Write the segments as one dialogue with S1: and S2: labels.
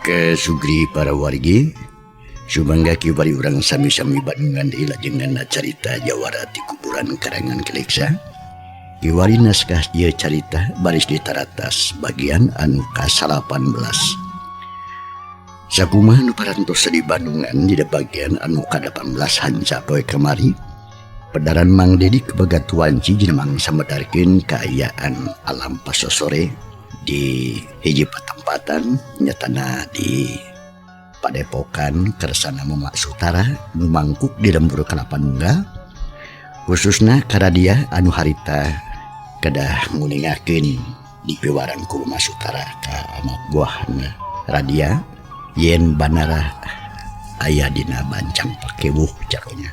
S1: Ke sugri para wargi sumangga kibari urang sami-sami Bandungan di lajengan carita jawara ti kuburan karangan keleksa kiwari naskah ieu carita baris di taratas bagian anu ka-18 sakumaha nu parantos di Bandungan di bagian anu ka-18 hanca poe kamari pedaran Mang Dedi kebagatuan jeung mangsa medarkeun kaayaan alam pasosore di hiji patempatan nyatana di Padepokan kersana Mama Sutara nu mangkuk di lembur Kelapa Nunggal khususna karadia anu harita kedah nguningakeun di piwaran ku Mama Sutara ka anak buahna radia yen banara aya dina bancang pakewuh jaronya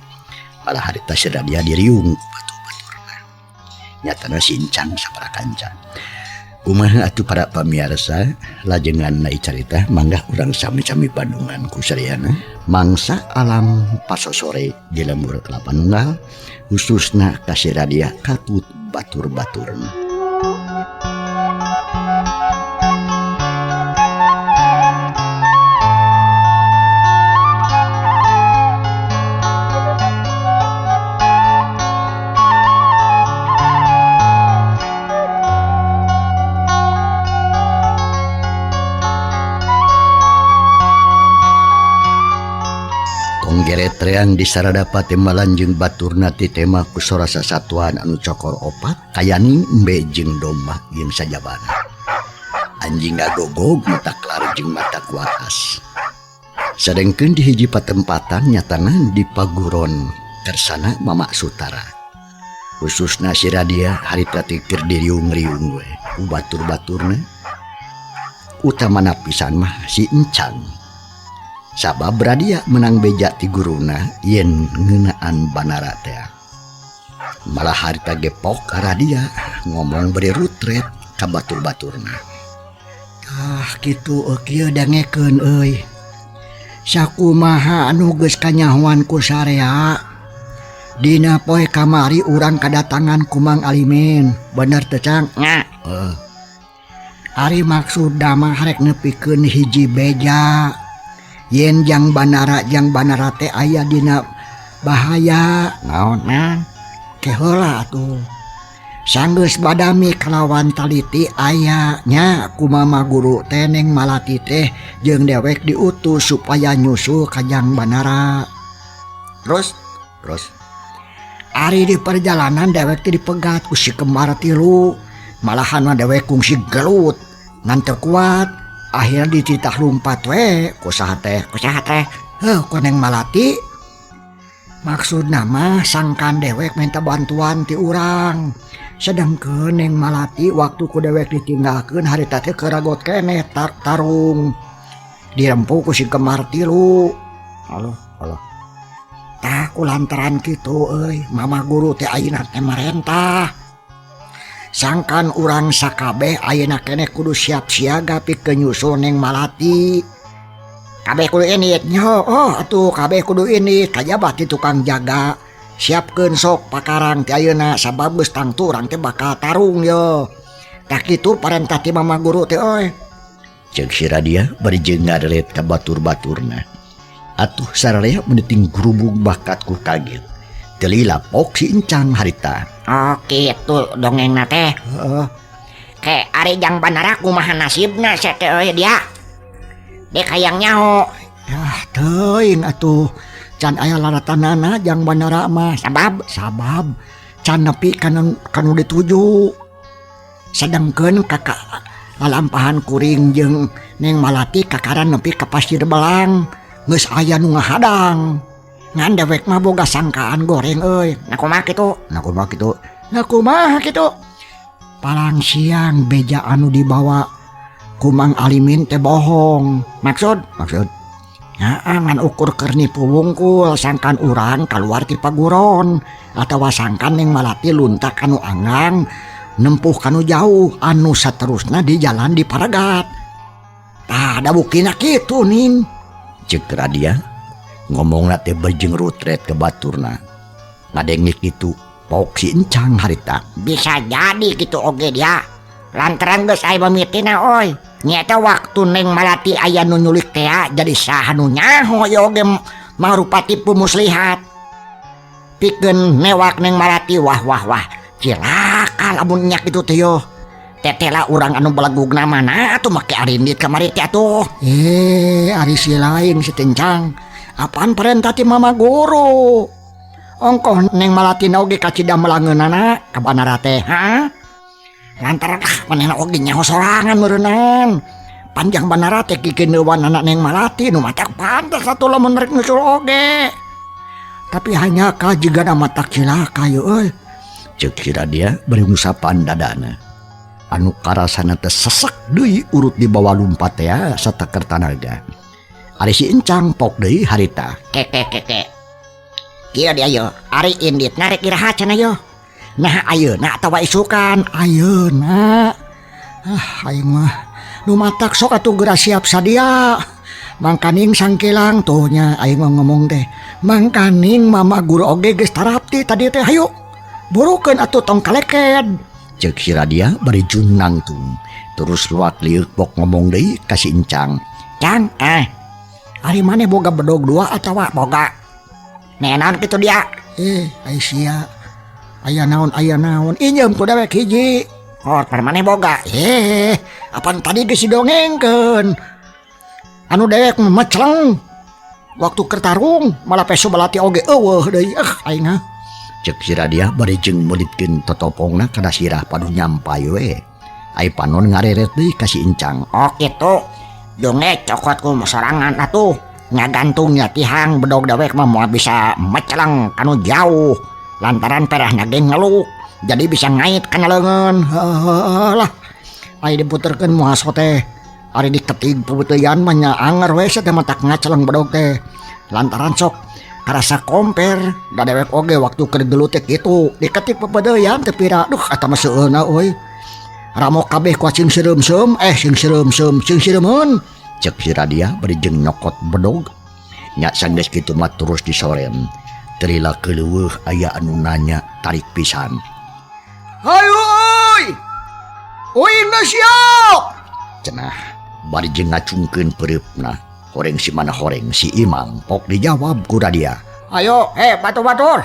S1: malah harita si radia diriung batu-baturna nyatana sincang saparakanca. Kumaha atuh para pamirsa lajengan nai carita manggah urang sami-sami Bandungan ku sareana mangsa alam pasosore di lembur Kelapa Nunggal khususna kasiradia katut batur-baturna. Geret reang di sarada patemalan jeung baturna ti tema ku sorasa satuan anu cokor opat kayani embe jeung domba jeung sajabana anjing gagogog mata kelar jeung mata ku atas sadengkeun di hiji patempatan nyatana di paguron kersana Mama Sutara khususna si radia harita ti keur diriung-riung we ku batur-baturna utamana pisan mah si Encang sabab radia menang beja ti guruna yen ngeunaan banara teh malah harita gepok radia ngomong beri rutret ka batur-baturna kitu kieu dangekeun euy sakumaha anu geus kanyahoan ku sarea dina poe kamari urang kadatangan ku Mang Alimin bener teu Cang nya ari maksud mah harek nepikeun hiji beja yen jang banara teh aya dina bahaya naon keheula atuh sanggeus badami kalawan taliti aya nya ku mama guru teh Neng Malati teh jeung dewek diutus supaya nyusul ka jang banara terus ari di perjalanan dewek teh dipegat ku si kembar 3 malahan dewek kungsi gelut ngan teu kuat akhirnya dititah lumpat we kusaha teh ku Neng Malati maksud nama sangkan dewek minta bantuan ti urang sedangkeun Neng Malati waktu ku dewek ditinggalkeun harita teh keragot keneh tarung dirempuh ku si Kemar 3 halo tah kulantaran kitu euy mama guru teh ayeuna teh marentah sangkan urang sakabeh ayeuna keneh kudu siap siaga pikeun nyusul Neng Malati kabeh kudu init nyo atuh kabeh kudu init kajabah ti tukang jaga siapkeun sok pakarang ti ayeuna sabab geus tangtu urang teh bakal tarung yo tah kitu parentah ti mama guru teh euy ceuk si radia bari jeung ngarelet ka batur-baturna atuh sararea meneuting grubug bakat ku kaget teli lapok si Encang harita kitu dongengna teh ke ari jang banara kumaha nasibna sia teh dia dek hayang nyaho teuing atuh can aya laratanana jang banara mah sabab can nepi kanu dituju sedengkeun kakak lalampahan kuring jeung Neng Malati kakaran nepi ka Pasir Belang geus aya nu ngahadang ngan dewek mah boga sangkaan goreng euy nakumaha kitu palang siang beja anu dibawa kumang alimin teh bohong. Maksud ngan ukur kerni wungkul sangkan urang keluar ti paguron atau sangkan yang malati luntak anu anggang nempuh kanu jauh anu saterusna di jalan di Paragat. Tah ada buktina kitu nin. Cek Radia ngomongna teh bejeng rutret ke baturna. Ngadengik kitu pok si encang harita. Bisa jadi gitu oge dia. Lantaran geus aya mamitina oi. Nyata waktu neng malati aya nu nyulik teh jadi saha nu nyaho oge marupati pemuslihat. Pikeun newak neng malati wah cilaka lamun nya kitu teh yo. Tetela urang anu belagugna mana atuh make arindit kamari teh atuh. Ari si lain si tencang. Apaan perintah ti mama guru? Ongkoh neng malatina oge kacida melangeunana ka banara teh, ha? Lantaran manehna oge nyaho sorangan meureunnan. Panjang banara teh kikeuneuan anak neng malati nu matak pantes atuh lamun rek nusul oge. Tapi hanya ka jigana matak cilaka ye euy. Ceuk si Radia bari ngusapan dadana. Anu karasana teh sesek deui urut di bawah lumpat teh sateker tanaga. Ari si encang pok deui harita. Kek. Kieu dia yo, ari indit narik iraha cenah yo. Nah ayeuna atawa isukan? Ayeuna. Aing mah nu matak sok atuh geura siap sadia. Mangkaning sangkilang tuh nya aing mah ngomong teh. Mangkaning mama guru oge geus tarapti tadi teh hayu. Burukeun atuh tong kaleked. Ceuk si Radia bari jun nangtung. Terus luak liuk pok ngomong deui ka si encang. Cang, ari maneh boga bedog dua atawa boga? Nenaon kitu dia? Ai sia. Aya naon. Injem ku dewek hiji. Oh, maneh boga. Apaan tadi geus didongengkeun. Anu dewek mecleng. Waktu kertarung malah peso balati oge eueuh deui. Aing ah. Cek si Radia bari jeung meulitkeun totopongna kana sirah padu nyampai we. Ai panon ngareret deui ka si encang. Oh kitu. Donge cokot ku sorangan atuh. Ngagantungnya tihang bedog dewek mah moal bisa meceleng kanu jauh lantaran perahna ge ngeluk jadi bisa ngait kana leungeun. Lah ai diputerkeun muaso teh ari diketig pebeuteyan mah nya anger we teh matak ngaceleng bedog teh lantaran sok karasa komper da dewek oge waktu keur gelut teh kitu diketik pebeuteyan teh pira duh eta mah seueuna euy ramok kabeh ku cing seureum-seureum sing seureum-seureum cek si Radia bari jeung nyokot bedog nya sanggeus kitu mah terus disorem terila keuleuweuh aya anu nanya tarik pisan. Hayu euy na siap cenah bari jeung ngacungkeun pereupna horeng si mana horeng si Imang pok dijawab ku Radia. Ayo batur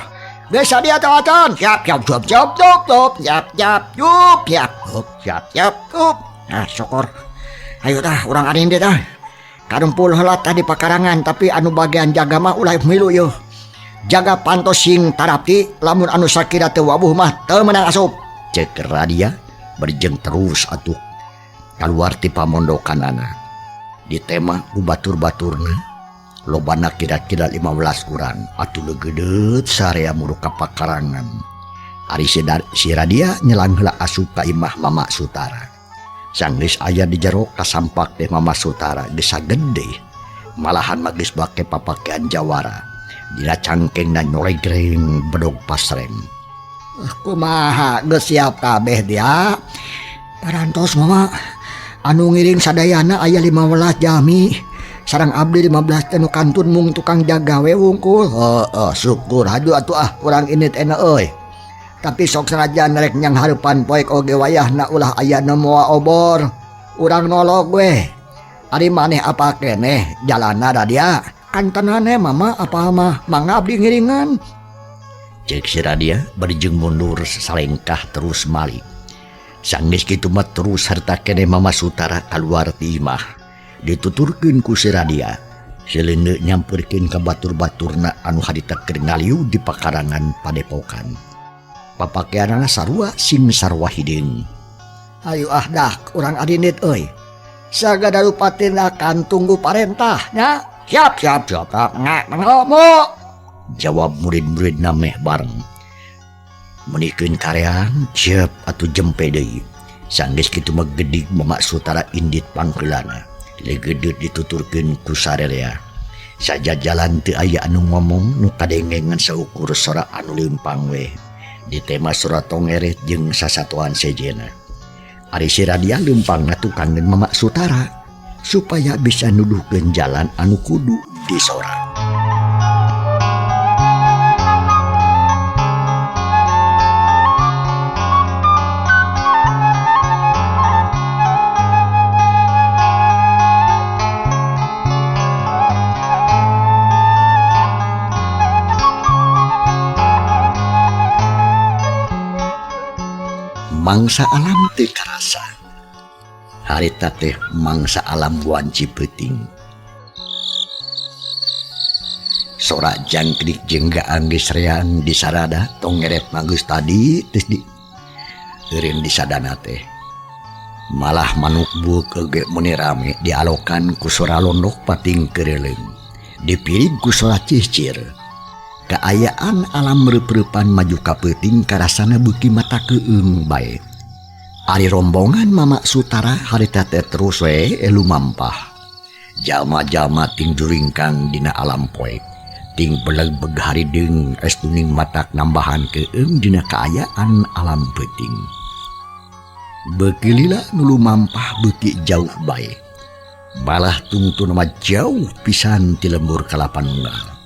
S1: geus sadia teh acan siap nah syukur. Ayo tah urang arinde tah. Karumpul heula tah di pakarangan tapi anu bagian jaga mah ulah milu yo. Jaga pantos sing tarapti lamun anu sakira teu wabuh mah teu meunang asup. Cek Radia berjeng terus atuh kaluar ti pamondokanana. Di tema ku batur-baturna lobana kira-kira 15 urang atuh leugeudeut sarea muruk ka pakarangan. Ari si Radia nyelang heula asup ka imah Mama Sutara. Sanggeus aya di jero kasampak teh Mama Sutara geus sagede malahan mah geus bake papakean jawara dina cangkeng dan nyoregreng bedog pasrem. Kumaha geus siap kabeh dia parantos Mama anu ngiring sadayana aya 15 jami sareng abdi 15 teh nu kantun mung tukang jaga we wungkul. Syukur haju atuh urang ini teh euy. Tapi sok sanajan rek nyang hareupan poek oge wayahna ulah aya nu moal obor. Urang nolog we. Ari maneh apa keneh jalanna Radia? Kan tenane Mama apa mah mangga abdi ngiringan. Cek si Radia bari jeung mundur salengkah terus malik. Sanggeus kitu mah terus harta keneh Mama Sutara kaluar ti imah. Dituturkeun ku si Radia. Seleuneu nyamperkeun ka batur-baturna anu harita keur ngaliu di pakarangan padepokan. Papakeanana sarua sing sarua hideung. Ayo dah urang adinit euy. Sagada rupatina kan tunggu parentah nya. Siap ngomong. Jawab murid-murid nameh bareng. Menikeun karean ceep atuh jempe deui. Sanggeus kitu mah gedig Mama Sutara indit pangkeulana. Legedut dituturkeun ku sarelea. Saja jalan teu aya anu ngomong nu kadengengan saukur sora anu leumpang we. Di tema sora tongeret jeung sasatuan sejena. Ari si Radia leumpang ngatukangeun Mama Sutara supaya bisa nuduhkeun jalan anu kudu disora. Mangsa alam teu karasa. Harita teh mangsa alam wanci peuting. Sora jangkrik jeung gaang geus reang di sarada tongeret mageus tadi geus di eureun di sadana teh. Malah manuk buuk euge muni rame dialokan ku sora londok pating keureleung. Dipirig ku sora cicir. Kaayaan alam reup-reupan maju ka peuting karasana beuki mata keueung bae. Ari rombongan Mama Sutara harita teh terus we lumampah. Jalma-jalma ting juringkang dina alam poek. Ting beleg-beg harideung estuning matak nambahan keueung dina kaayaan alam peuting. Beuki lila nu lumampah beuki jauh bae. Balah tungtun mah jauh pisan ti lembur kalapan unggal.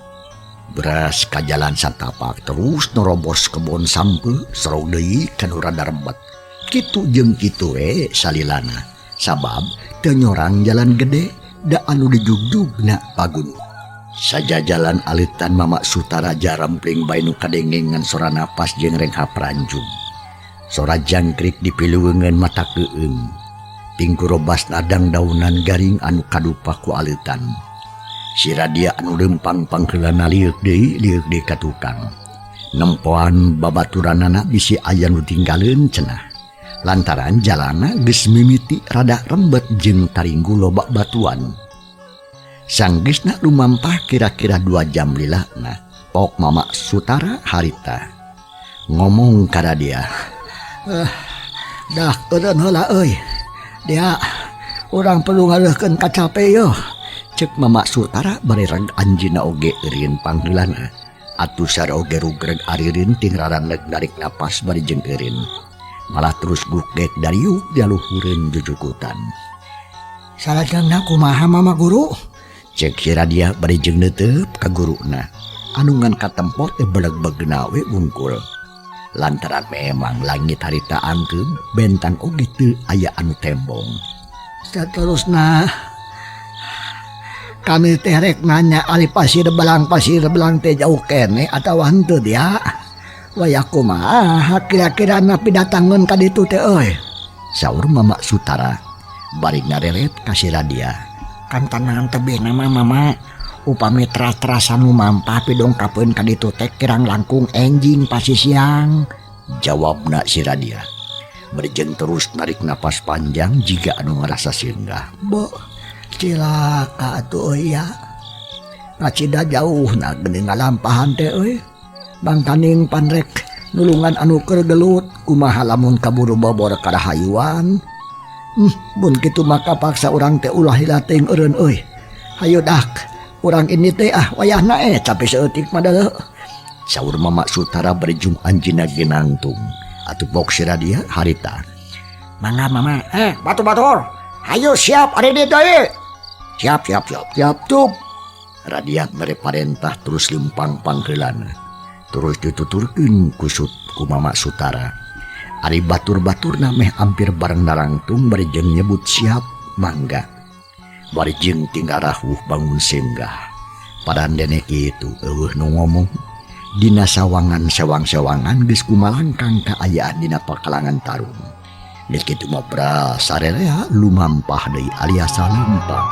S1: Beras ka jalan satapak terus nerobos kebon sampeu serog deui ka nu rada rembet. Kitu jeung kitu we salilana. Sabab teu nyorang jalan gede da anu dijugjugna pagun. Saja jalan alitan Mama Sutara jarempling bae nu kadengengan sora napas jeung rengha pranjung. Sora jangkrik dipiluweungeun mata keueung. Tingku robas nadang daunan garing anu kadupa ku alitan. Si Radia anu leumpang pangkeulana lieur deui ka tukang. Nempoan babaturanana bisi aya nu tinggaleun cenah. Lantaran jalana geus mimiti rada rembet jeung taringgu loba batuan. Sanggeusna lumampah kira-kira 2 jam lilana. Pok Mama Sutara harita ngomong ka Radia. Dah eureun heula euy. Dia urang perlu ngaleuhkeun kacape yeuh. Cek Mama Sutara barereg anjeunna oge eureun pangheulana. Atuh sare oge rugreg arireun ting raranleg narik napas bari jeung eureun. Malah terus gugek dariuk dialuhureun jujukutan. Salajengna kumaha Mama Guru? Cek si Radia bari jeung neuteub ka guruna. Anu ngan katempo teh beleg-begna we wungkul. Lantaran memang langit harita angkeum bentang oge teu aya anu tembong. Saterusna kami teh rek nanya ali pasir belang teh jauh kene atawa henteu dia. Waya kumaha kira-kira napi datangeun ka ditu teh euy? Saur Mama Sutara bari ngarelet ka si Radia. Kan tanang tebihna mah Mama upami teras-terasan lumampah pidongkapeun ka ditu teh kirang langkung enjing pasi siang. Jawabna si Radia. Berjeng terus narik napas panjang jiga anu ngerasa singgah. Bo cilaka atuh ya. Ngacida jauh na geuning ngalampahan teh euy. Bangkaning panrek nulungan anu keur gelut kumaha lamun kaburu bobor karahayuan. Mun kitu maka paksa urang teh ulah hilating eureun euy. Hayu dak, urang ini teh wayahna tapi saeutik mah deuleu. Saur Mama Sutara berjung anjeunna ginangtung. Atuh pok si Radia harita. Mangga Mama, batur-batur. Hayu siap ari dieu deui. Siap tuh. Radia mere parentah terus lempang pangheulana. Terus dituturkeun kusut ku Mama Sutara. Ari batur-baturna meh hampir bareng narangtung bari jeung nyebut siap mangga. Bari jeung tingarahuh bangun singgah. Padandene kitu eueuh nu ngomong. Dina sawangan sewang-sewangan geus kumalangkang kaayaan dina pakalangan tarung. Geus kitu mah bra sarerea lumampah deui alias lempang.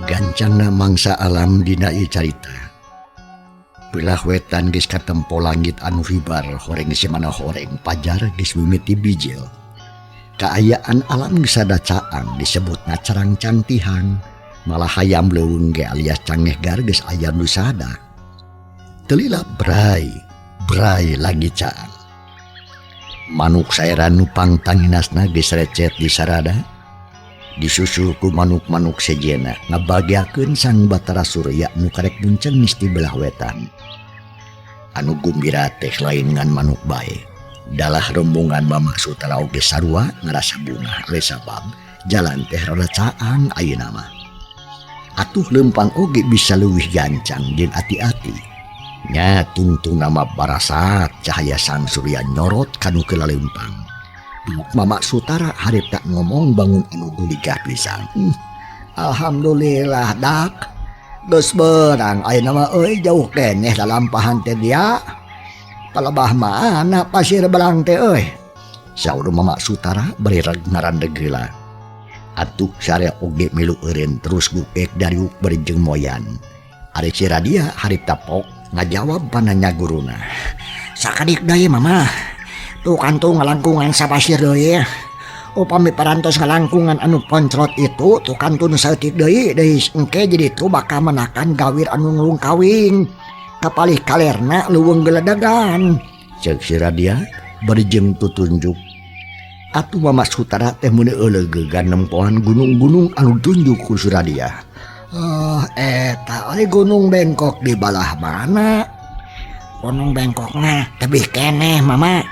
S1: Gancangna mangsa alam dina ieu carita. Belah wetan geus katempo langit anu ribar horeng si mana horeng pajar geus mimiti bijil. Kaayaan alam geus sada caang disebutna carang cantihan, malah hayam leuweung ge alias cangeh gar geus aya nu sada. Telila bray lagi caang. Manuk saeran nu pangtanginasna geus recet di sarada. Disusul ku manuk-manuk sejena ngabagiakeun sang Batara Surya nu karek muncul misti belah wetan. Anu gumbira teh lain ngan manuk bae. Dalah rombongan Mama Sutara oge sarua ngarasa bunga oleh sabab jalan teh rada caang ayeuna mah. Atuh lempang oge bisa leuwih gancang jeung ati-ati. Nya tungtung nama barasat cahaya sang surya nyorot kanu keula lempang. Mama Sutara harip tak ngomong bangun anu guligah pisan. Alhamdulillah dak. Geus beurang ayeuna mah euy jauh keneh lalampahan teh dia. Palebah mana pasir belang teh euy. Saur Mama Sutara bari ngarandeg heula. Atuh sarea oge milu eureun terus gukek dariuk bari jeung moyan. Ari si Radia harip tapok ngajawab pananya guruna. Sakadik deui mama. Tuh kan tuh ngalangkungan sapasir deui. Upami parantos ngalangkungan anu poncrot itu tuh kan tuh saeutik deui engke jadi tuh bakal menakan gawir anu nulung kawing. Kapalih kalerna leuweung geledagan. Ceuk si Radia bari jeung tutunjuk. Atuh Mama Sutara teh mun euleugeugan nempoan gunung-gunung anu tunjuk ku si Radia. Eta aya gunung bengkok di balah mana? Gunung bengkokna tebih keneh mama.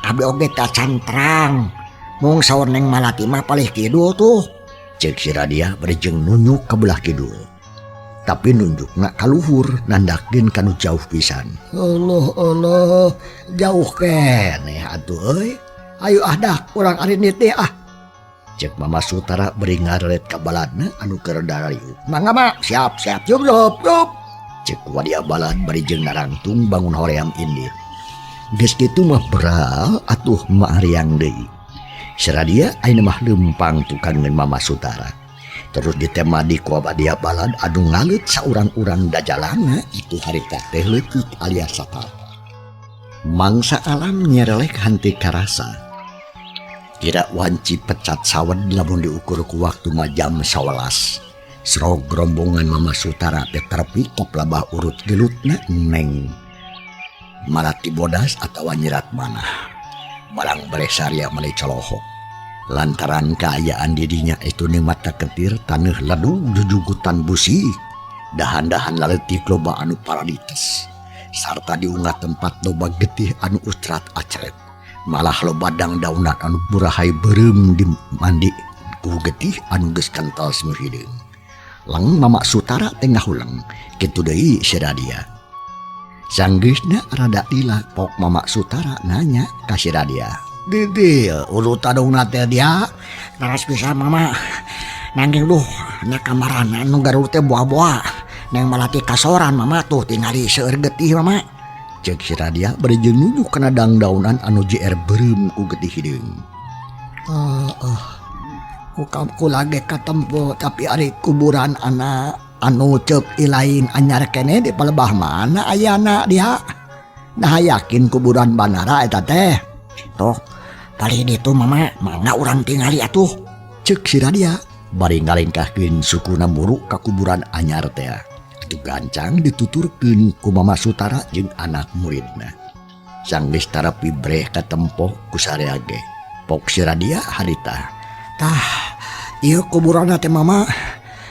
S1: Abi oge tak cantrang. Mung saur neng Malati mah palih kidul tuh. Ceuk si Radia bari jeung nunjuk ka belah kidul. Tapi nunjukna ka luhur nandakeun kanu jauh pisan. Allah jauh keneh atuh euy. Ayo dah urang ari nitih ah. Ceuk Mama Sutara beri ngaret ka baladna anu keur dariuk. Mangga mak siap yup. Ceuk wadia balad bari jeung narangtung bangun hoream indit. Geus kitu mah beral atuh maariang deui. Si Radia ayeuna mah lempang tukang ngeun Mama Sutara. Terus ditemadi ku wadia balad anu ngaleut saurang-urang dajalana itu harita teh leutik alias satapa. Mangsa alam nyerelek hanti karasa. Tidak wanci pecat sawed lamun diukur ku waktu mah jam 11. Srog rombongan Mama Sutara teh terpi ka pelabah urut gelutna Neng Malati bodas atawa nyerat manah. Balang beresaria meuli colohok. Lantaran kaayaan didinya itu ning mata ketir taneuh ledug jujugutan busi. Dahan-dahan laletik loba anu paradites. Sarta diunggah tempat loba getih anu ustrat acret. Malah loba dang-daunan anu burahay beureum di mandi ku getih anu geus kental semeuh hideung. Lang Mama Sutara teh ngahulang kitu deui si Radia. Sanggeusna rada lila pok Mama Sutara nanya ka si Radia. Didi ulu tadungna teh dia naras pisan mama. Nanging duh nya kamaran anu garuk teh boa-boa. Neng Malati kasoran mama tuh tingali seueur getih mama. Ceuk si Radia bari jeung nunjuk kana dang-daunan anu JR beureum ku getih hideung. Ku lage katempo tapi ari kuburan anak anu ceuk ilain anyar kene di palebah mana ayana dia. Nah yakin kuburan Banara eta teh. Toh palih ditu mama mangga urang tingali atuh. Ceuk si Radia bari ngalengkahkeun sukuna muru ka kuburan anyar teh. Atuh gancang dituturkeun ku Mama Sutara jeung anak muridna. Sanggeus tarapi breh katempo ku sarea ge. Pok si Radia harita. Tah ieu kuburan teh mama.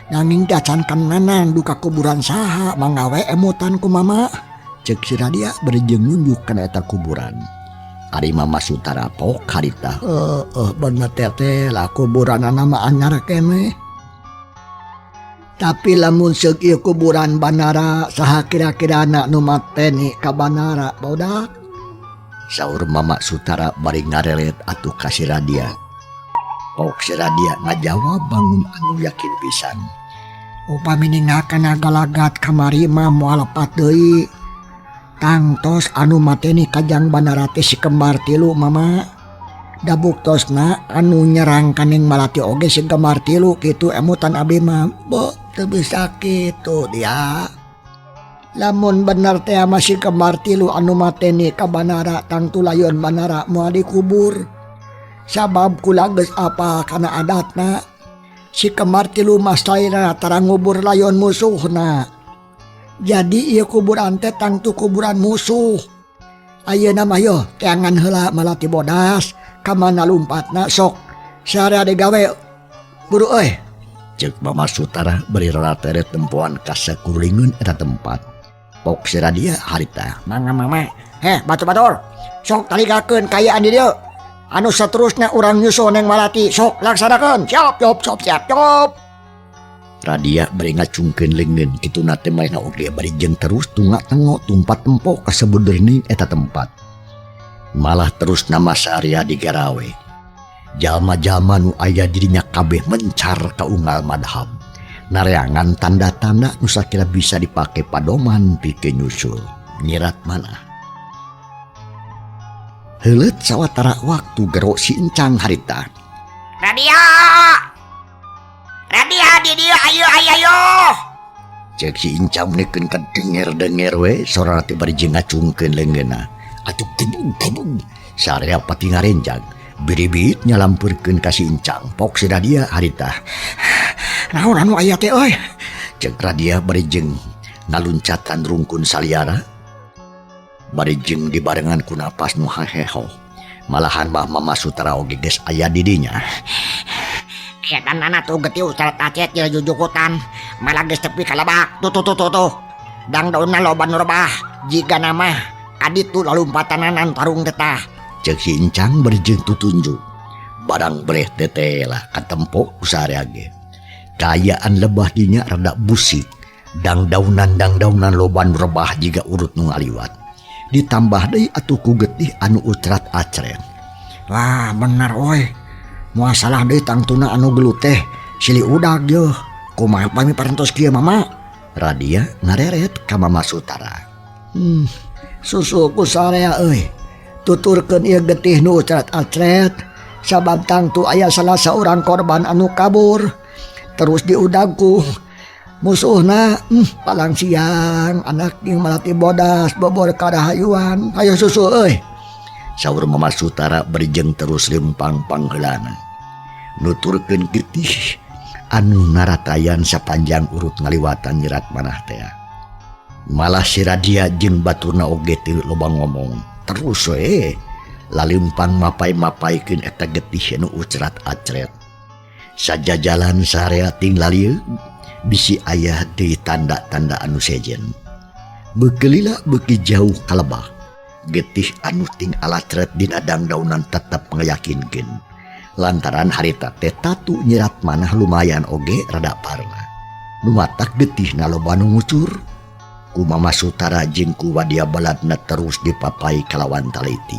S1: Nanging dacan kenanan duka kuburan saha manggawe emutan ku mama. Ceuk si Radia bari jeung nunjuk kana eta kuburan. Ari Mama Sutara pok harita. Bener teh lah kuburanana mah anyar keneh. Tapi lamun seuk ieu kuburan Banara saha kira-kirana nu mateni ka Banara bodak? Saur Mama Sutara bari ngarelet atuh ka si Radia. Pok si Radia ngajawab bangun anu yakin pisan. Upami ninggalkeun galagat kamari mah moal lepat deui. Tangtos anu mateni kajang Banara teh si kembar 3 mama. Da buktosna anu nyerang ka Neng Malati oge si kembar 3 kitu emutan abi mah. Teu bisa kitu dia. Lamun bener teh masih kembar tilu anu mateni ka Banara tang tulayon Banara moal dikubur. Sabab kula geus apa kana adatna. Si kembar tilu mas laira tara ngubur layon musuhna. Jadi ieu kuburan teh tangtu kuburan musuh. Ayeuna mah yo teangan heula malati bodas ka mana lumpatna sok sarea digawe buru euy. Ceuk Mama Sutara beri ralateret tempoan ka sakuringeun eta tempat. Pok si Radia harita. Mangga mama. Batur-batur. Sok taligakeun kayaan di dieu. Anu saterusna urang nyusul neng Malati. Sok laksanakeun. Siap. Radia beri ngacungkeun leungeun kituna teh maena oge bari jeung terus tunga tengo tumpat tempo ka sabeudeurning eta tempat. Malah terus nama sarea digarawe. Jalma-jalma nu aya dirinya kabeh mencar ka unggal madhab. Nareangan tanda-tanda nu sakira bisa dipake padoman pikeun nyusul. Nyirat mana? Heuleut sawatara waktu gero si Encang harita. Radia di dieu ayo. Cek si Encang nekeun kadenger-denger we sorana teh bari jeung ngacungkeun leungeunna. Atuh gebug. Sarea pati ngarenjang. Biribit nyalampurkeun ka si Encang. Pok si Radia harita. Naon anu aya teh euy? Cek Radia bari jeung ngaluncatan rungkun saliara. Bari jeung dibarengan ku napas nu haheho. Malahan Mama Sutara oge geus aya di dinya. Kedanana tuh getih ucarat acet di jujukutan. Malah geus tepi ka lebak. Tuh. Dang daunna loba nu rebah. Jiga nama aditu lalumpatanan tarung tetah. Cek si Encang bari jeung tutunjuk. Barang breh teteh lah katempo usarea ge. Kayaan lebah dinya rada busik. Dang daunan loba nu rebah jiga urut nu ngaliwat. Ditambah deui atuh ku getih anu ucrat acret. Wah bener oi. Moal salah deui tangtuna anu gelut teh sili udag yeuh. Kumaha pami parentos kieu Mama? Radia ngareret ka Mama Sutara. Susuku sarea euy. Tuturkeun ieu getih nu ucrat acret sabab tangtu aya salah saurang korban anu kabur. Terus diudagku musuhna palang siang anak yang Malati bodas bobor karahayuan. Hayo susu euy. Saur Mama Sutara bari jeung terus lempang pangheulana. Nuturkeun getih anu naratayan sapanjang urut ngaliwatan nyerat manah teh. Malah si Radia jeung baturna oge teu loba ngomong. Terus we lalimpang mapai-mapaikeun eta getih anu ucrat acret. Sajajalan sarea ting lalieu bisi ayah deui tanda-tanda anu sejen. Bekelila beuki jauh kalebah. Getih anu ting alacret dina dangdaunan tetep ngayakinkeun. Lantaran harita teh tatu nyerat manah lumayan oge rada parna. Nu matak getihna loba nu ngucur. Ku Mama Sutara jeung ku wadia baladna terus dipapai kalawan taliti.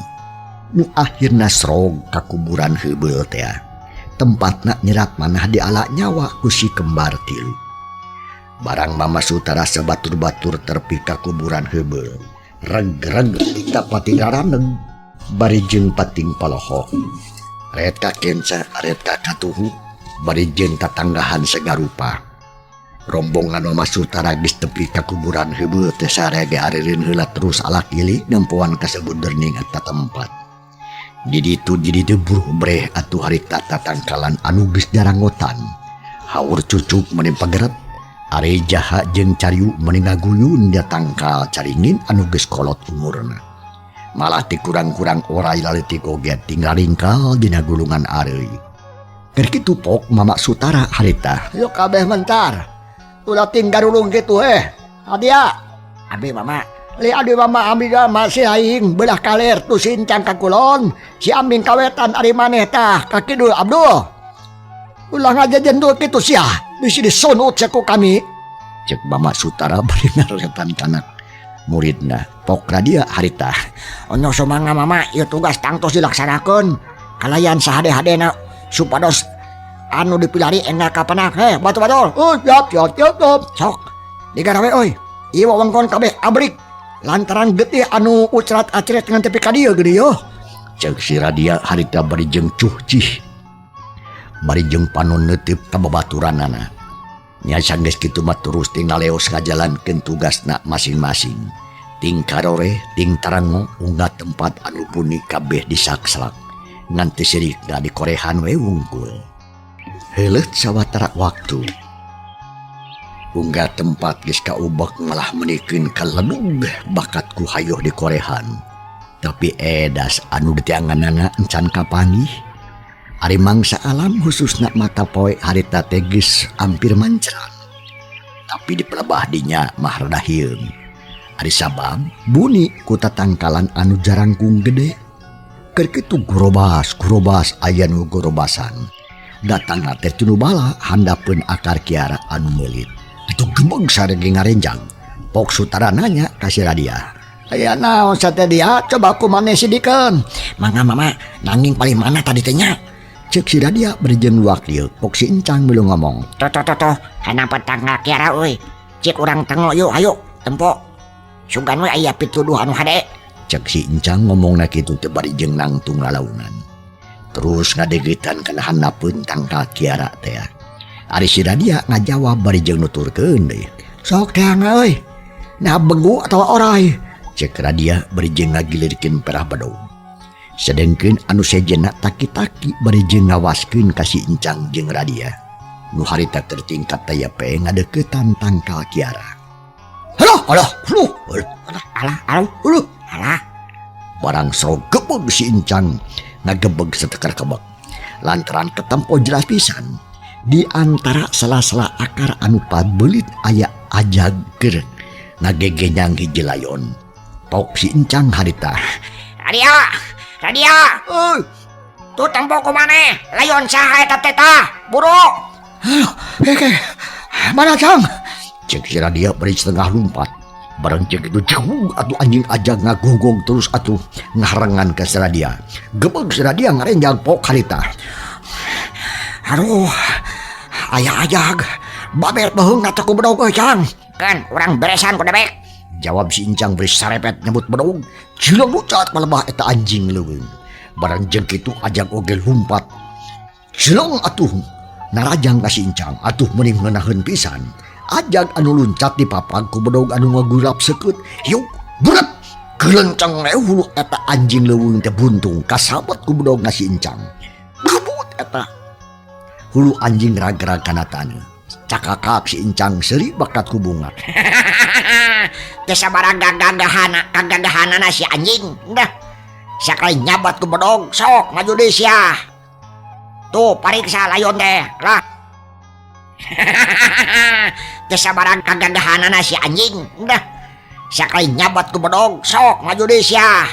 S1: Nu akhirna srog ka kuburan heubeul teh. Tempatna nyerat manah diala nyawa ku si kembar tilu. Barang Mama Sutara sebatur-batur terpi ka kuburan heubeul. Reg-reg dita pati raraneg bari jeung pating palohok. Aret ka kenca, aret ka katuhu bari jeung tatanggahan sagarupa. Rombongan Mama Sutara geus tepi ka kuburan heubeul teh sarea ge arereun heula terus alak ilik nempoan ka sabeudeurning eta tempat. Di ditu buruh breh atuh harita tatangkalan anu geus jaranggotan. Haur cucuk meuni pageret, are jaha jeung cariu meuni ngaguyun dia tangkal caringin anu geus kolot umurna. Malah ti kurang-kurang orai laletik oge tinggal ringkal dina gulungan areuy. Keur kitu pok Mama Sutara harita. Yo kabeh mentar. Ulah tinggal ulung kitu Adia. Abi Mama. Li adi Mama ambil masih aing belah kaler tu si Encang ka kulon. Si ambing kawetan ari maneh tah ka kidul Abdul. Ulah ngajajan dulu kitu sia. Bisi disunut saku kami. Cek Mama Sutara bari ngarepan kana muridna. Pok Radia harita. Onyo somangga Mama ieu tugas tangtos dilaksanakeun. Kalayan sahade-hadena supados anu dipilari enak kapanak. Batul-batul. Siap. Sok. Digarawe euy. Ieu wewengkon kabeh abrik. Lantaran getih anu ucrat acret ngan tepi ka dieu geudeui yo. Ceuk si Radia harita bari jeung cuhcih. Bari jeung panon neuteup ka babaturanana. Nya sanggeus kitu mah terus ting ngaleos ngajalankeun tugasna masing-masing. Ting karore ting tarango unggah tempat anu puni kabeh disakslak ngan teu sirikna di korehan we wungkul. Heuleut sawatara waktu unggah tempat geus kaubek malah menikeun kaledug bakatku hayuh di korehan. Tapi edas anu ditianganana encan kapanggih. Ari mangsa alam khususna mata poe harita teh geus hampir manceran. Tapi di pelebah dinya mah rada hieum. Ari sabab buni ku tatangkalan anu jarangkung gede. Keur kitu gorobas aya nu gorobasan. Datangna teh tinu bala handapeun akar kiara anu meulit. Itu gebeg sarege ngarenjang. Pok Sutara nanya ka si Radia. Aya naon sateh dia? Coba ku maneh sidikeun. Mangga mama, nanging paling mana tadi teh nya? Cek si Radia berjeng wakil. Pok si Encang belum ngomong.
S2: Toh, hana petang kiara euy. Cik urang tengok yuk, ayo tempo. Sugan we aya pituduh anu hade.
S1: Cek si Encang ngomongna kitu teu bari jeung nangtung lalaunan. Terus ngadegetan kana handapeun tangkal kiara teh. Ari si Radia ngajawab bari jeung nuturkeun deui. Sok teang euy. Nah begu atau orai? Cek Radia bari jeung ngagilirkeun perah badog. Sedengkeun anu sejenna taki-taki bari jeung ngawaskeun ka si Encang jeung Radia. Nu harita tertingkat taya pe ngadeuketan tangkal kiara. Alah. Barang sro gebeg si Encang ngagebeg setekar kebek. Lantaran ketempo jelas pisan di antara sela-sela akar anu pabelit aya ajag keur ngagegenyang hiji layon. Pok si Encang harita.
S2: Radia. Tuh tempo kumaneh? Layon saha eta teh tah? Buru.
S1: Mana Cang? Cek si Radia bari setengah lompat. Barang cek itu jauh atuh anjing ajag ngagonggong terus atuh ngaharengan ke si Radia. Gebeg si Radia ngarenjang pok harita. Aduh, aya ajag. Baber beheung atuh ku bedog euy Cang.
S2: Kan urang beresan ku debek.
S1: Jawab si Encang beri sarepet nyebut bedog. Jilang lucat malebah eta anjing leuweung. Barang jeung kitu ajag oge lumpat. Jilang atuh narajang ka si Encang atuh meuning ngeunaheun pisan. Ajag anu luncat di papag ku bedog anu ngagulap sekeut. Yuk, buret. Gelenceng hulu eta anjing leuweung teh buntung kasabet ku bedog na si Encang. Kabut eta. Hulu anjing rag-rag kana taneuh. Cakakak si Encang seuri bakat ku bungat.
S2: Teu sabaraha gagahanana si anjing. Dah. Sakali nyabat ku bedog, sok maju deui sia. Tuh pariksa layon teh. Lah. Teu sabaraha gagahanana si anjing. Dah. Sakali nyabat ku bedog, sok maju deui sia.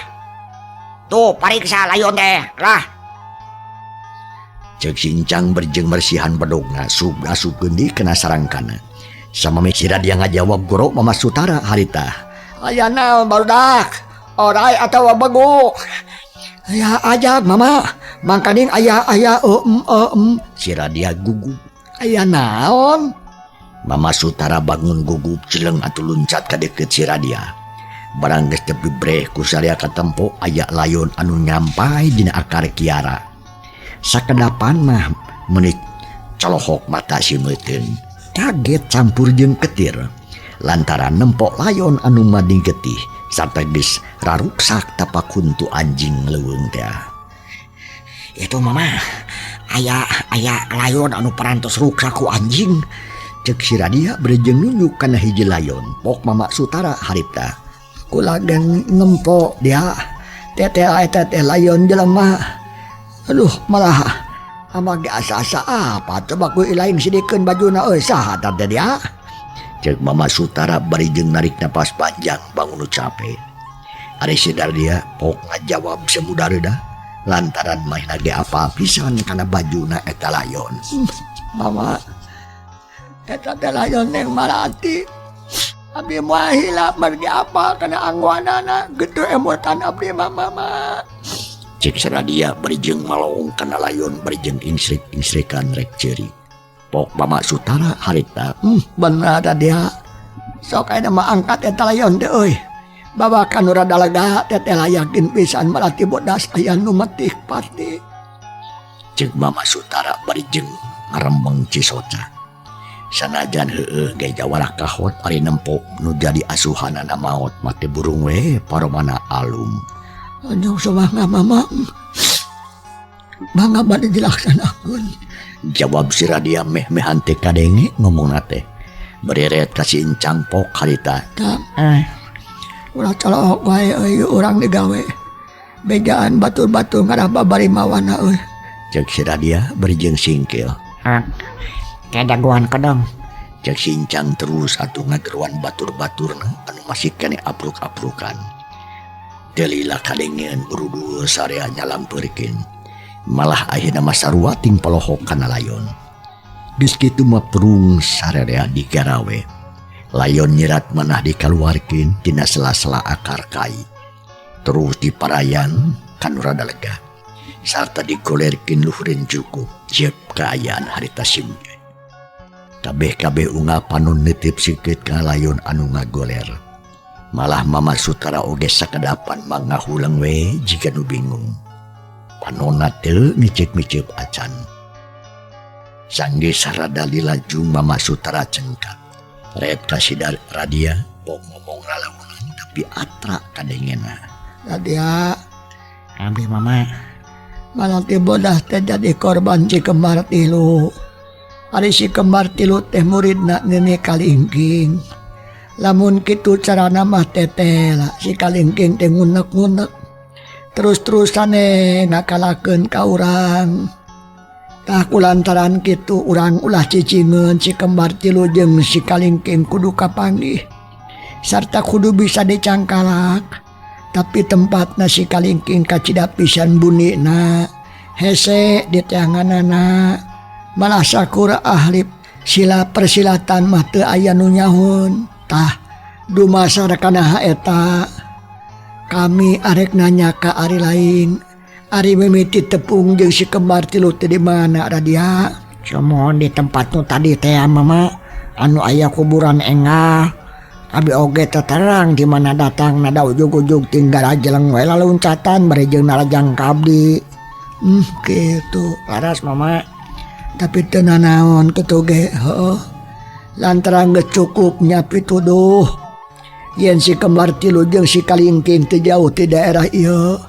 S2: Tuh pariksa layon teh. Lah.
S1: Cek si Encang berjeng bersihan bedogna sub-asupkeun di kena sarangkana. Sama si Radia ngajawab goro Mama Sutara harita. Aya naon barudak? Orai atawa begu? Ya ajag mama. Mangkaning aya Si Radia gugup. Aya naon? Mama Sutara bangun gugup cileng atuh luncat ka deukeut si Radia. Barang geus tepi breh ku sarea katempo aya layon anu nyampai dina akar kiara. Sakedapan mah menit colohok mata si meuteun. Kaget campur jeung ketir lantaran nempok layon anu mading getih sarta geus raruksak tapak huntu anjing leuweung teh.
S2: Itu mama, aya layon anu parantos ruksak ku anjing.
S1: Cek si Radia berjeng nunjuk kana hiji layon. Pok Mama Sutara harita. Kula gen nempok dia. Teh eta teh layon jelema. Aduh malah amage asa-asa apa coba ku ilaing sidikeun bajuna euy saha teh dia. Cek Mama Sutara bari jeung narik napas panjang bangun capek. Ari si Radia pok ngajawab semudareuna lantaran main ge apa pisan kana bajuna eta layon. Mama, eta teh layon yang malati. Abdi moal hilap margi apa kana angguanana gede emotan abdi mama. Cek si Radia bari jeung malong kana layon bari jeung insrik-insrikan rek ceuri. Pok Mama Sutara harita. Bener ada dia. Sok aya mah angkat eta layon teh euy. Babakan urang dalaga teh yakin pisan malati bodas aya nu metik pati. Cek Mama Sutara bari jeung ngarembeng Cisoca. Sanajan gaya jawara kahot ari nempok nu jadi asuhanana maot mati burung we paromana alum. Anjong sabangga mamang. Bangga bade dilaksanakeun. Jawab si Radia meh-mehan teh kadenge ngomongna teh. Bereret ka si Encang pok harita. Tang. Ulah calok wae euy urang digawe. Bejaan batur-batur ngaraba bari mawana euy. Cek si Radia berijeng singkil.
S2: Kayak daguan kedong.
S1: Cek sincang terus atuh ngageruan batur-baturna anu masih kene apluk-aplukan. Delila kadengeun buru-buru sarea nyalampeurkeun. Malah akhirna masarua ting polohok kana layon. Geus kitu mah perung sarea digarawe. Layon nyerat manah dikaluarkeun tina sela-sela akar kai. Terus diparayan kanu rada lega. Sarta digolerkeun luhureun cukup jep kaayaan harita simge. Kabeh-kabeh unggapan nun netip sikit ka layon anu ngagoler. Malah Mama Sutara oge sakadapan mangahulang we jika nu bingung. Panonna teu micep-micep acan. Sangge sarada lilajung Mama Sutara cengkak. Ret kasih Radia pok ngomong lalaunan tapi atra kadengena. Radia,
S2: Abdi mama.
S1: malah ti bodah teh jadi korban si kembar tilu. Ari si kembar tilu teh muridna Nini Kalingking. Lamun kitu carana mah tetela si Kalingking teh ngunek-ngunek. Terus-terusane ngakalakeun ka urang. Tah kulantaran kitu urang ulah cicingeun si kembar tilu jeung si Kalingking kudu kapanggih. Sarta kudu bisa dicangkalak. Tapi tempatna si Kalingking kacida pisan bunina. Hese di teanganana. Malah sakura ahli sila persilatan mah teu aya nu nyahun. Tah dumasar kana eta kami arek nanya ka ari lain. Ari mimiti tepung jeung si kembar tilu teh di mana Radia?
S2: Cuman di tempat nu tadi teh mama anu aya kuburan engah. Abi oge terang di mana datang nada ujug-ujug tinggal ajeleng we laluncatan bari jeung narajang ka abdi.
S1: Kitu.
S2: Laras mama.
S1: Tapi teu nanaon kitu ge, heuh. Lantaran geus cukup nya pituduh. Yen si kembar tilu jeung si Kalingking teu jauh ti daerah ieu.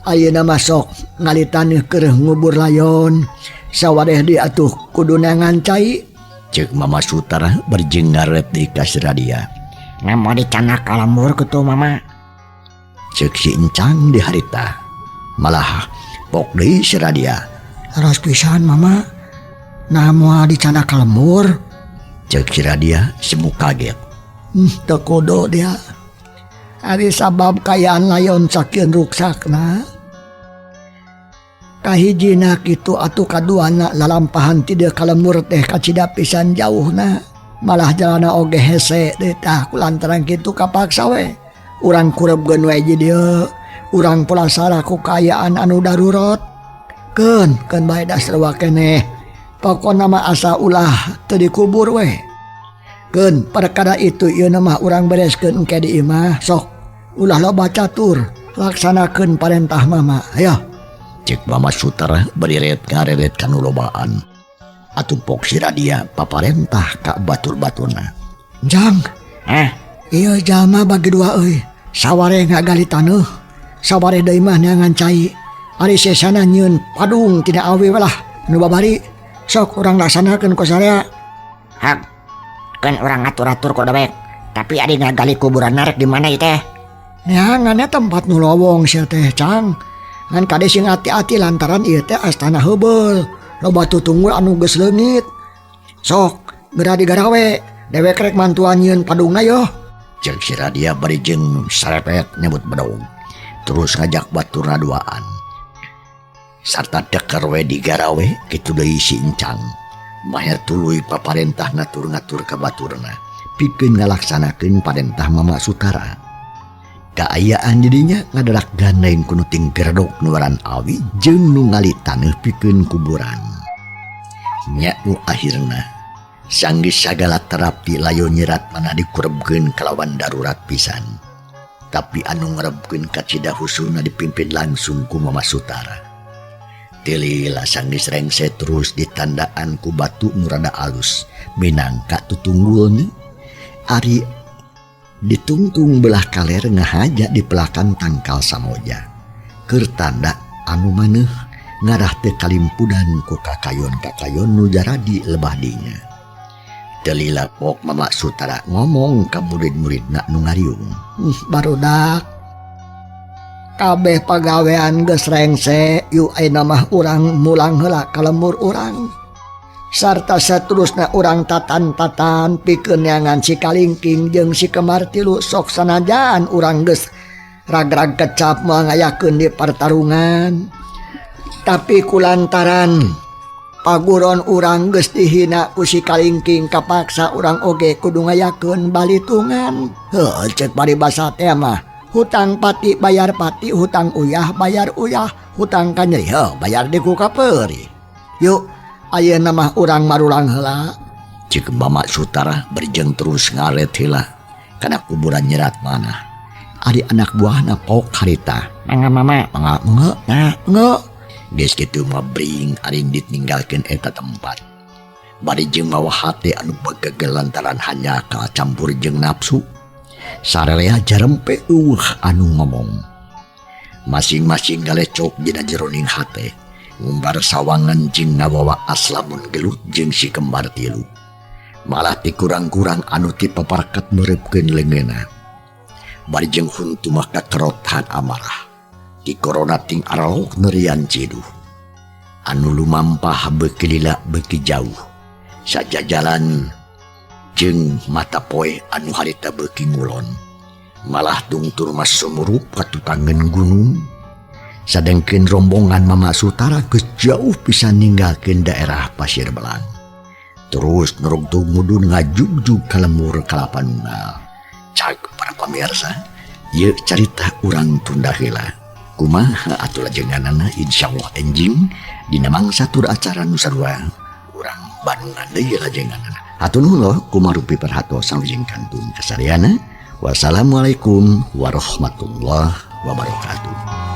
S1: Ayeuna masok ngalitaneuh keur ngubur layon. Sawadeh di atuh kuduna ngancai. Ceuk Mama Sutara berjeng ngaret di kas Radia.
S2: Ngamo dicanak kalamur kitu mama.
S1: Ceuk si Encang di harita. Malah pok deui si Radia. Laras pisan mama. Nah moal dicana kalemur. Cek si Radia semu kaget. Teu kudu dia. Ari sabab kayaan layon sakeun ruksakna. Kahijina kitu atuh kaduana lalampahan ti dieu kalemur teh kacida pisan jauhna. Malah jalana oge hese deui tah kulantaran kitu kapaksa we. Urang kurebgeun we ji dieu. Urang pulasara ku kaayaan anu darurat. Keun bae da sarua keneh. Pokona mah asa ulah teu dikubur we. Keun perkara itu ieu mah urang bereskeun engke di imah sok. Ulah loba catur laksanakeun parentah mama. Hayo. Cek Mama Sutara beriret ngareret kanu lobaan. Atuh pok si Radia paparentah ka batur-baturna. Jang. Ieu jalma bagi dua euy. Saware ngagali taneuh. Saware deui mah ngancai. Ari sesana nyieun padung tina awi lah nu babari. Sok urang laksanakeun ku sarea.
S2: Hak. Kan urang ngatur-atur ku dewek. Tapi adi ngagali kuburan narek di mana ieu teh?
S1: Neangannya tempat nu lowong sia teh Cang. Ngan kade sing ati-ati lantaran ieu teh astana heubeul. Loba tutunggul anu geus leungit. Sok geura digarawe. Dewek rek mantuan nyieun padungna yo. Jeung si Radia bari jeung sarepet nyebut bedog. Terus ngajak baturna duaan. Sarta deker we digarawe kitu deui si Encang. Maher tuluy paparentah ngatur-ngatur ka baturna pikeun ngalaksanakeun parentah Mama Sutara. Kaayaan jadinya ngadadak gandeng kuno ting gerdok nuaran awi jeung nu ngali taneuh pikeun kuburan. Nya nu akhirna sanggis sagala terapi layon nyerat mana dikurebkeun kalawan darurat pisan. Tapi anu ngarebkeun kacida husuna dipimpin langsung ku Mama Sutara. Tilila sanggis rengse terus ditandaan ku batu nu rada alus minangka tutunggulna ari ditungtung belah kaler ngahaja di pelakan tangkal samoja keur tanda anu maneh ngarah teu kalimpudan ku kakayon nu jaradi lebah dinya. Delila pok Mama Sutara ngomong ka murid-muridna nu ngariung. Barudak kabeh pagawean geus rengse yu ayeuna mah urang mulang heula ka lembur urang. Sarta saterusna urang tatan-tatan pikeun neangan si Kalingking jeung si Kemar Tilu sok sanajan urang geus rag-rag kecap moal ngayakeun di pertarungan. Tapi kulantaran paguron urang geus dihina ku si Kalingking kapaksa urang oge kudu ngayakeun balitungan. Heuh ceuk paribasa teh mah hutang pati bayar pati, hutang uyah bayar uyah, hutang kanyeri bayar di ku kapeuri. Yuk ayeuna mah urang marulang heula. Ceuk Mama Sutara berjeng terus ngaret heula kana kuburan nyerat mana. Ari anak buahna pok harita. Mangga Mama, mangga ngeuk. Geus kitu mah bring ari ditinggalkeun eta tempat. Bari jeung mawa hate anu begegel lantaran hanya campur jeung nafsu. Sarelea jarempe anu ngomong. Masing-masing galecok dina jeroning hate. Ngumbar sawangan jeung ngabawa aslamun gelut jeung si Kembar Tilu. Malah ti kurang-kurang anu ti paparkat meureupeun leungeunna. Bari jeung huntu mah kakerotan amarah. Ti korona ting aralok nerian ciduh. Anu lumampah beuki lila beuki jauh. Sajajalan jeung mata poe anu harita beuki ngulon. Malah tungtur mas sumurup katutangeun gunung. Sadengkeun rombongan Mama Sutara geus jauh pisan ninggalkeun daerah Pasir Belang. Terus nerugtug mudun ngajugjug ka lembur Kalapanunggal. Cag para pamirsa, ieu carita urang tunda heula. Kumaha atuh lajenganana insyaallah enjing dina mangsa tur acara nu sarua urang Bandungan deui lajenganana. Hatur nuhun kumarupi perhatos sawijing kantun kasariana. Wassalamualaikum warahmatullahi wabarakatuh.